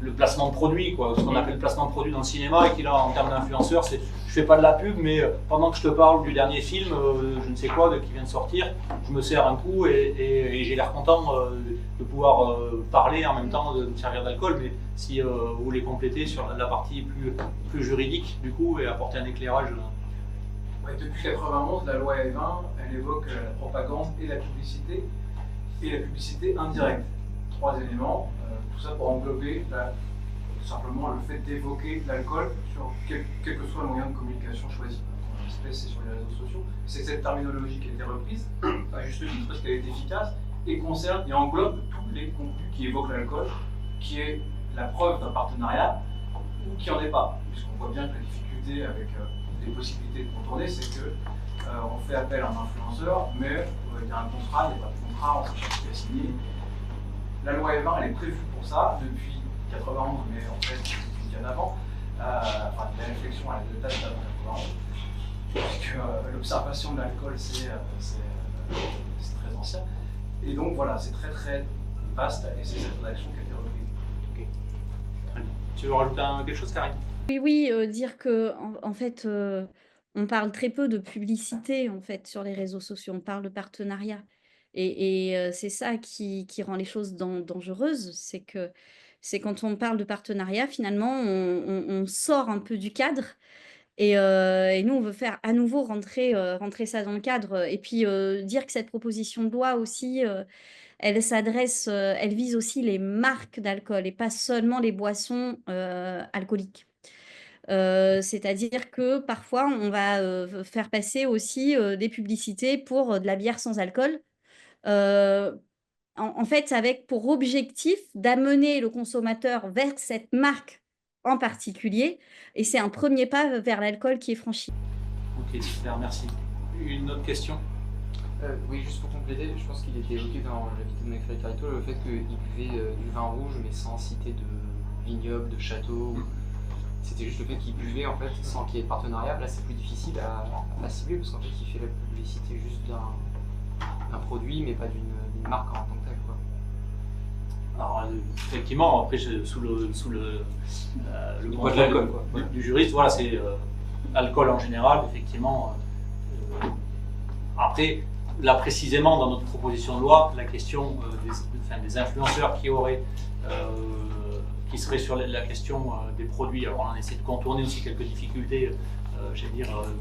le placement de produit, quoi, ce qu'on appelle le placement de produit dans le cinéma, et qui là en termes d'influenceur, c'est je fais pas de la pub, mais pendant que je te parle du dernier film, je ne sais quoi, qui vient de sortir, je me sers un coup et j'ai l'air content de pouvoir parler en même temps de me servir d'alcool. Mais si vous voulez compléter sur la partie plus juridique du coup et apporter un éclairage. Ouais, depuis 1991, la loi Evin, elle évoque la propagande et la publicité indirecte. 3 éléments, tout ça pour englober simplement le fait d'évoquer l'alcool sur quel que soit le moyen de communication choisi. En l'espèce, c'est sur les réseaux sociaux. C'est cette terminologie qui a été reprise, à juste titre, parce qu'elle est efficace et concerne et englobe tous les contenus qui évoquent l'alcool, qui est la preuve d'un partenariat ou qui n'en est pas. Puisqu'on voit bien que la difficulté avec les possibilités de contourner, c'est que on fait appel à un influenceur, mais il y a un contrat, il n'y a pas de contrat, on sait pas qui a signé. La loi Evin, elle est prévue pour ça depuis 91, mais en fait depuis bien avant. Enfin, la réflexion, elle date d'avant 91, puisque l'observation de l'alcool, c'est très ancien. Et donc voilà, c'est très très vaste, et c'est cette rédaction qui a été reprise. Ok, très bien. Tu veux rajouter quelque chose, Karine? Oui, dire que en fait, on parle très peu de publicité en fait sur les réseaux sociaux, on parle de partenariat et c'est ça qui rend les choses dangereuses, c'est quand on parle de partenariat finalement on sort un peu du cadre et nous on veut faire à nouveau rentrer ça dans le cadre et puis, dire que cette proposition de loi aussi, elle vise aussi les marques d'alcool et pas seulement les boissons, alcooliques. C'est-à-dire que parfois on va, faire passer aussi, des publicités pour, de la bière sans alcool, heu, en fait avec pour objectif d'amener le consommateur vers cette marque en particulier et c'est un premier pas vers l'alcool qui est franchi. Ok, super, merci. Une autre question? Oui, juste pour compléter, je pense qu'il était évoqué dans la vidéo de McFly Carito le fait qu'il buvait du vin rouge mais sans citer de vignoble, de château. C'était juste le fait qu'il buvait en fait sans qu'il y ait de partenariat. Là, c'est plus difficile à cibler parce qu'en fait, il fait la publicité juste d'un produit mais pas d'une marque en tant que telle, quoi. Alors, effectivement, après, sous le poids de l'alcool, quoi. Du juriste, voilà, c'est alcool en général, effectivement. Après, là précisément, dans notre proposition de loi, la question des influenceurs qui seraient sur la question des produits. Alors, on essaie de contourner aussi quelques difficultés,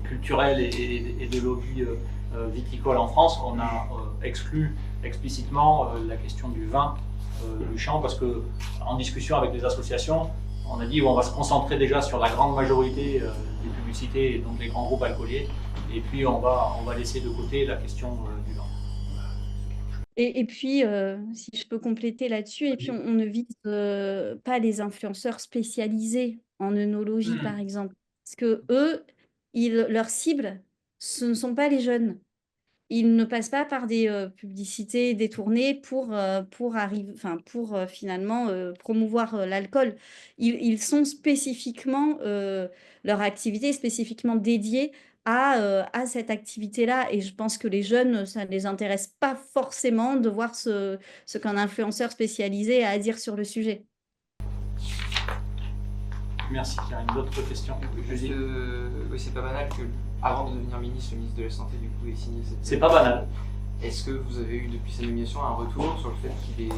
culturelles et de lobby viticole en France. On a exclu explicitement la question du vin du champ parce que, en discussion avec des associations, on a dit on va se concentrer déjà sur la grande majorité des publicités, et donc les grands groupes alcooliers, et puis on va laisser de côté la question du vin. Et puis, si je peux compléter là-dessus, et puis on ne vise pas les influenceurs spécialisés en œnologie, par exemple. Parce que eux, leur cible, ce ne sont pas les jeunes. Ils ne passent pas par des publicités détournées pour finalement promouvoir l'alcool. Ils sont spécifiquement, leur activité est spécifiquement dédiée à cette activité-là. Et je pense que les jeunes, ça ne les intéresse pas forcément de voir ce qu'un influenceur spécialisé a à dire sur le sujet. Merci, Karine. D'autres questions? Juste, oui, c'est pas banal que, avant de devenir ministre, le ministre de la Santé du coup ait signé cette... C'est pas banal. Est-ce que vous avez eu depuis sa nomination un retour sur le fait qu'il est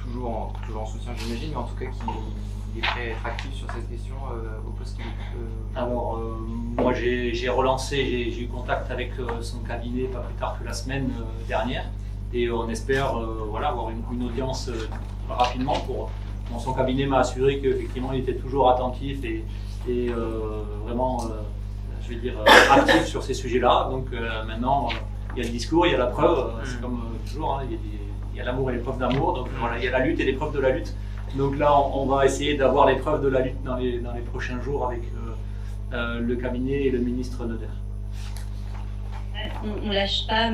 toujours en soutien, j'imagine, mais en tout cas qu'il est prêt à être actif sur cette question au poste qu'il occupe? Alors, moi j'ai relancé, j'ai eu contact avec son cabinet pas plus tard que la semaine dernière, et on espère avoir une audience rapidement pour... Bon, son cabinet m'a assuré qu'effectivement il était toujours attentif et vraiment, actif sur ces sujets-là. Donc maintenant, il y a le discours, il y a la preuve, c'est comme toujours, hein, il y a l'amour et l'épreuve d'amour, donc voilà, il y a la lutte et l'épreuve de la lutte. Donc là, on va essayer d'avoir l'épreuve de la lutte dans les prochains jours avec le cabinet et le ministre Noder. On ne lâche pas,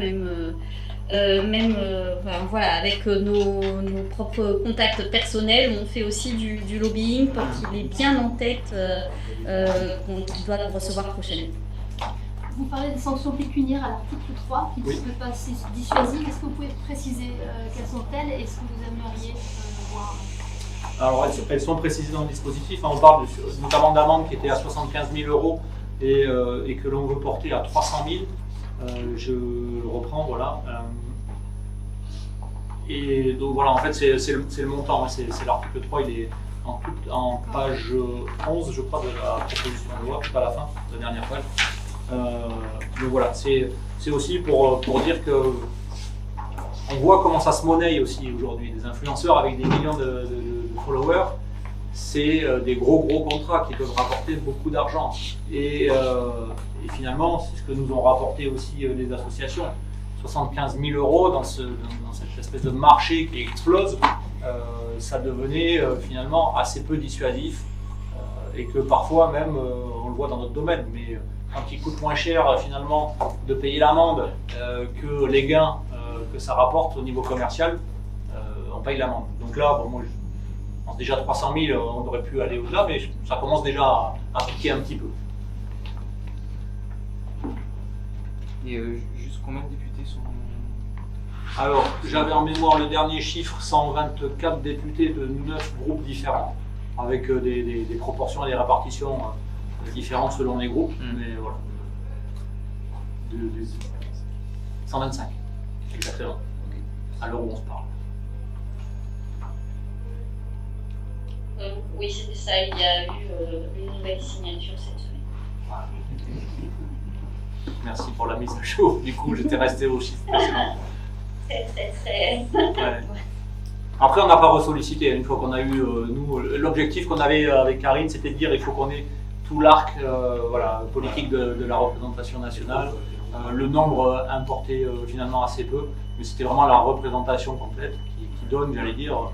avec nos propres contacts personnels, on fait aussi du lobbying pour qu'il ait bien en tête qu'il doit recevoir prochainement. Vous parlez des sanctions pécuniaires à l'article 3 qui ne sont pas dissuasives. Est-ce que vous pouvez préciser quelles sont-elles et ce que vous aimeriez voir? Alors elles sont précisées dans le dispositif. On parle notamment d'amendes qui étaient à 75 000 € et que l'on veut porter à 300 000. Je le reprends, voilà. Et donc voilà, en fait, c'est le montant, hein, c'est l'article 3, il est en page 11, je crois, de la proposition de loi, pas la fin, la dernière page. Donc voilà, c'est aussi pour dire que on voit comment ça se monnaie aussi aujourd'hui. Des influenceurs avec des millions de followers, c'est des gros contrats qui peuvent rapporter beaucoup d'argent. Et finalement, c'est ce que nous ont rapporté aussi les associations. 75 000 € dans cette espèce de marché qui explose, ça devenait finalement assez peu dissuasif et que parfois même, on le voit dans notre domaine, mais quand il coûte moins cher finalement de payer l'amende que les gains que ça rapporte au niveau commercial, on paye l'amende. Donc là, bon, moi je pense déjà 300 000, on aurait pu aller au-delà, mais ça commence déjà à piquer un petit peu. Et juste combien de députés sont... Alors, j'avais en mémoire le dernier chiffre, 124 députés de 9 groupes différents, avec des proportions et des répartitions différentes selon les groupes, mais voilà. 125, exactement, à l'heure où on se parle. Oui, c'était ça, il y a eu une nouvelle signature cette semaine. Voilà. Merci pour la mise à jour, du coup j'étais resté au chiffre précédent. Très. Ouais. Après, on n'a pas ressollicité. Une fois qu'on a eu, nous, l'objectif qu'on avait avec Karine, c'était de dire il faut qu'on ait tout l'arc politique de la représentation nationale. Le nombre importé finalement assez peu, mais c'était vraiment la représentation complète qui donne, j'allais dire,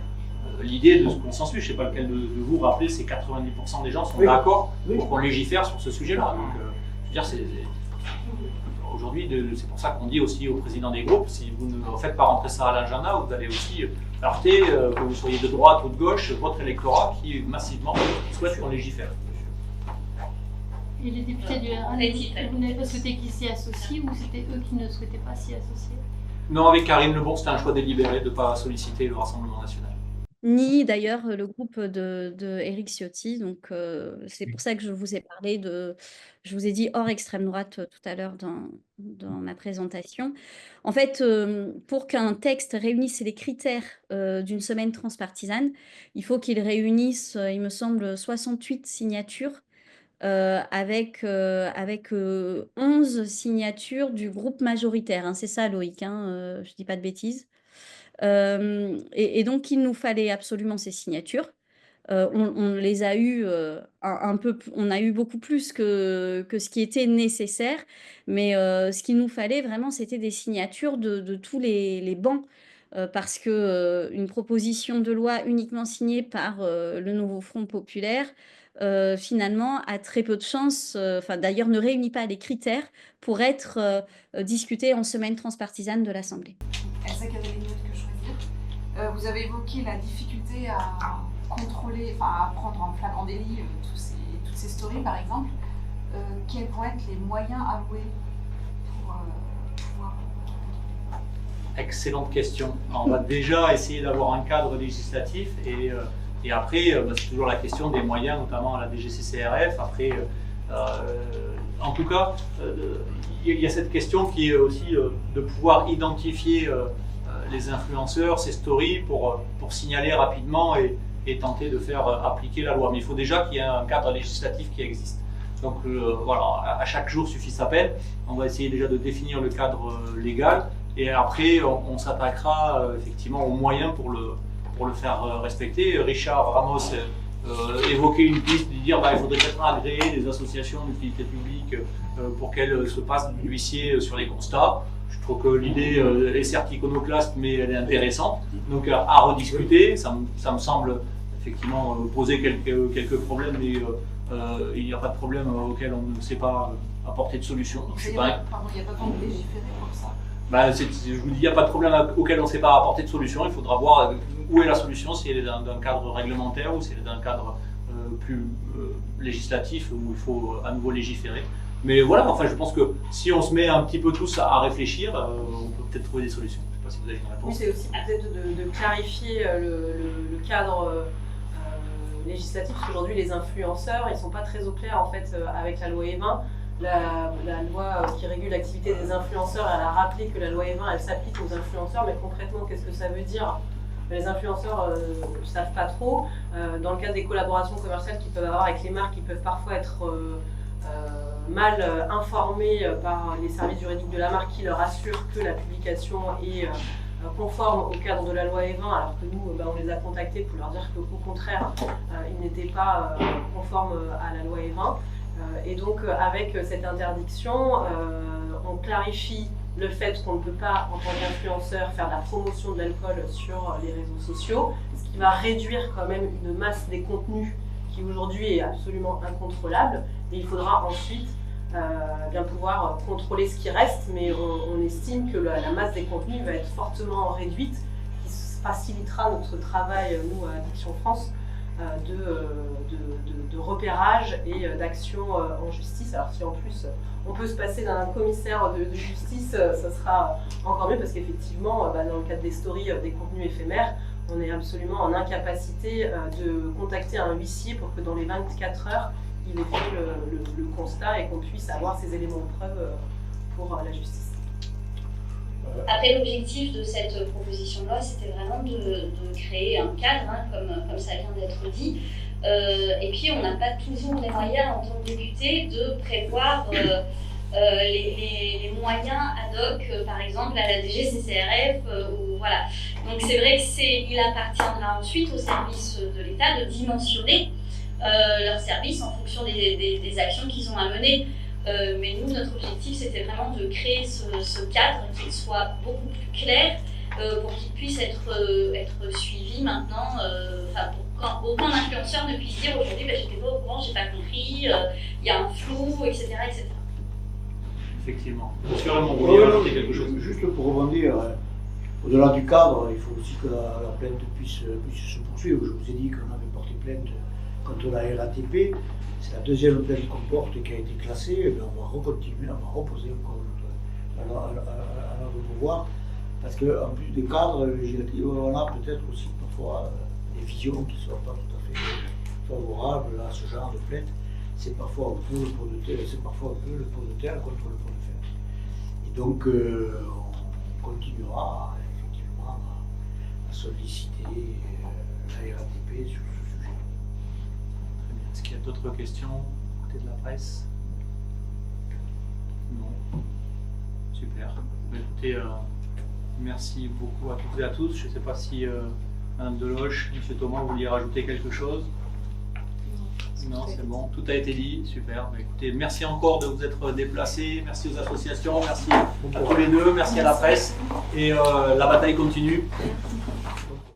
l'idée de ce consensus. Je ne sais pas lequel de vous rappelez, c'est 90% des gens sont d'accord pour qu'on légifère sur ce sujet-là. Donc, je veux dire, Aujourd'hui, c'est pour ça qu'on dit aussi aux présidents des groupes, si vous ne faites pas rentrer ça à l'agenda, vous allez aussi heurter, que vous soyez de droite ou de gauche, votre électorat qui massivement souhaite qu'on légifère. Et les députés du RN, vous n'avez pas souhaité qu'ils s'y associent ou c'était eux qui ne souhaitaient pas s'y associer? Non, avec Karine Lebon, c'était un choix délibéré de ne pas solliciter le Rassemblement national. Ni d'ailleurs le groupe de Éric Ciotti. Donc c'est pour ça que je vous ai parlé je vous ai dit hors extrême droite tout à l'heure dans ma présentation. En fait, pour qu'un texte réunisse les critères d'une semaine transpartisane, il faut qu'il réunisse, il me semble, 68 signatures avec 11 signatures du groupe majoritaire. Hein, c'est ça, Loïc, hein, je ne dis pas de bêtises. Et donc, il nous fallait absolument ces signatures. On les a eues un peu, on a eu beaucoup plus que ce qui était nécessaire, mais ce qu'il nous fallait vraiment, c'était des signatures de tous les bancs, parce que une proposition de loi uniquement signée par le Nouveau Front Populaire, finalement, a très peu de chances, d'ailleurs ne réunit pas les critères pour être discutée en semaine transpartisane de l'Assemblée. Elsa Cavallini que choisir. Vous avez évoqué la difficulté à contrôler, à prendre en flagrant délit toutes ces stories, par exemple. Quels vont être les moyens alloués pour pouvoir... Excellente question. On va déjà essayer d'avoir un cadre législatif et après, c'est toujours la question des moyens, notamment à la DGCCRF. Après, en tout cas, il y a cette question qui est aussi de pouvoir identifier les influenceurs, ces stories, pour signaler rapidement et tenter de faire appliquer la loi. Mais il faut déjà qu'il y ait un cadre législatif qui existe. Donc voilà, à chaque jour suffit sa peine. On va essayer déjà de définir le cadre légal et après on s'attaquera effectivement aux moyens pour le faire respecter. Richard Ramos évoquait une piste de dire il faudrait peut-être agréer des associations d'utilité publique pour qu'elles se passent d'huissier sur les constats. Je trouve que l'idée est certes iconoclaste, mais elle est intéressante. Donc à rediscuter, ça me semble effectivement poser quelques problèmes, mais il n'y a pas de problème auquel on ne sait pas apporter de solution. Donc, il n'y a pas besoin de légiférer pour ça. Je vous dis, il n'y a pas de problème auquel on ne sait pas apporter de solution. Il faudra voir où est la solution, si elle est d'un cadre réglementaire ou si elle est d'un cadre plus législatif où il faut à nouveau légiférer. Mais voilà, je pense que si on se met un petit peu tous à réfléchir, on peut peut-être trouver des solutions. Je ne sais pas si vous avez une réponse. Oui, c'est aussi peut-être de clarifier le cadre législatif, parce qu'aujourd'hui les influenceurs, ils ne sont pas très au clair en fait avec la loi E20. La loi qui régule l'activité des influenceurs, elle a rappelé que la loi E20, elle s'applique aux influenceurs, mais concrètement, qu'est-ce que ça veut dire? Les influenceurs ne savent pas trop. Dans le cadre des collaborations commerciales qu'ils peuvent avoir avec les marques, ils peuvent parfois être mal informés par les services juridiques de la marque qui leur assurent que la publication est conforme au cadre de la loi E20, alors que nous, on les a contactés pour leur dire qu'au contraire, ils n'étaient pas conformes à la loi E20. Et donc, avec cette interdiction, on clarifie le fait qu'on ne peut pas, en tant qu'influenceur, faire de la promotion de l'alcool sur les réseaux sociaux, ce qui va réduire quand même une masse des contenus qui aujourd'hui est absolument incontrôlable. Et il faudra ensuite bien pouvoir contrôler ce qui reste, mais on estime que la masse des contenus va être fortement réduite, qui facilitera notre travail, nous, à Addiction France, de repérage et d'action en justice. Alors si en plus on peut se passer d'un commissaire de justice, ça sera encore mieux, parce qu'effectivement, dans le cadre des stories, des contenus éphémères, on est absolument en incapacité de contacter un huissier pour que dans les 24 heures, il ait fait le constat et qu'on puisse avoir ces éléments de preuve pour la justice. Après, l'objectif de cette proposition de loi, c'était vraiment de créer un cadre, comme ça vient d'être dit. Et puis, on n'a pas toujours les moyens, en tant que député, de prévoir les moyens ad hoc, par exemple, à la DGCCRF. Voilà. Donc, c'est vrai qu'il appartiendra ensuite aux services de l'État de dimensionner leurs services en fonction des actions qu'ils ont à mener. Mais nous, notre objectif, c'était vraiment de créer ce cadre, qu'il soit beaucoup plus clair, pour qu'il puisse être suivi maintenant, pour qu'aucun influenceur ne puisse dire aujourd'hui j'étais pas au courant, j'ai pas compris, il y a un flou, etc. etc. effectivement. Monsieur Raymond, vous voulez rajouter quelque chose? Juste pour rebondir, au-delà du cadre, il faut aussi que la plainte puisse se poursuivre. Je vous ai dit qu'on avait porté plainte contre la RATP. C'est la deuxième plainte qu'on porte qui a été classée. Et bien, on va recontinuer, on va reposer encore à notre pouvoir. Parce qu'en plus des cadres législatifs, on a peut-être aussi parfois des visions qui ne sont pas tout à fait favorables à ce genre de plainte. C'est parfois un peu le pot de terre, contre le pot de fer. Et donc, on continuera effectivement à solliciter la RATP sur ce sujet. Très bien. Est-ce qu'il y a d'autres questions côté de la presse? Non. Super. Écoutez, merci beaucoup à toutes et à tous. Je ne sais pas si Madame Deloche, Monsieur Thomas, vous vouliez rajouter quelque chose? Non, c'est bon, tout a été dit, super. Écoutez, merci encore de vous être déplacés, merci aux associations, merci à tous les deux, merci à la presse, et la bataille continue.